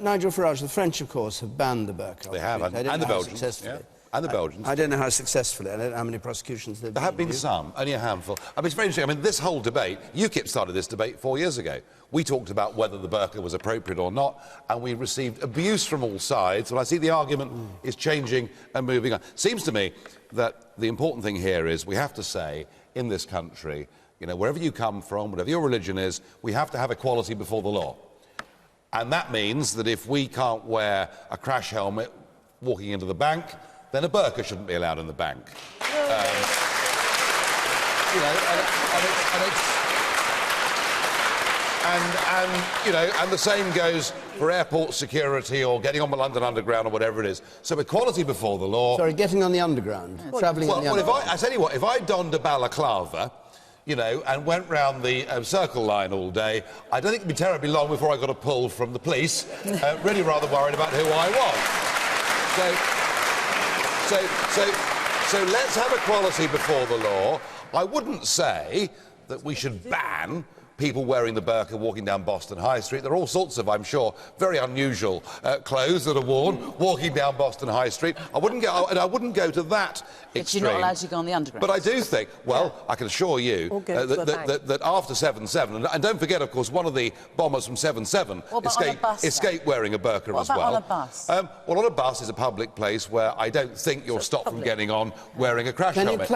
Nigel Farage, the French, of course, have banned the burqa. They have, and the Belgians. Yeah. And the Belgians. I don't know how successfully. I don't know how many prosecutions there have been some, only a handful. I mean, it's very interesting. I mean, this whole debate, UKIP started this debate 4 years ago. We talked about whether the burqa was appropriate or not, and we received abuse from all sides. And I see the argument is changing and moving on. Seems to me that the important thing here is we have to say, in this country, you know, wherever you come from, whatever your religion is, we have to have equality before the law. And that means that if we can't wear a crash helmet walking into the bank, then a burqa shouldn't be allowed in the bank. You know, and the same goes for airport security or getting on the London Underground or whatever it is. So equality before the law. Sorry, getting on the Underground, travelling on the Underground. I tell you what, if I donned a balaclava, you know, and went round the Circle Line all day, I don't think it'd be terribly long before I got a pull from the police, really rather worried about who I was. So let's have equality before the law. I wouldn't say that we should ban people wearing the burqa walking down Boston High Street. There are all sorts of, I'm sure, very unusual clothes that are worn walking down Boston High Street. I wouldn't go to that extreme. But you're not allowed to go on the Underground. But I do think, well, I can assure you that after 7/7, and don't forget, of course, one of the bombers from 7/7 escaped wearing a burqa as well. What about on a bus? Well, on a bus is a public place where I don't think you're stopped from getting on wearing a crash helmet.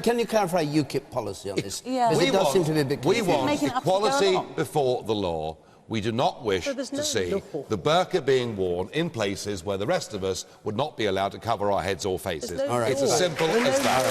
Can you clarify UKIP policy on this? Yeah. Because it does seem to be a bit confusing. We want equality before the law. We do not wish to see the burqa being worn in places where the rest of us would not be allowed to cover our heads or faces. It's as simple as that.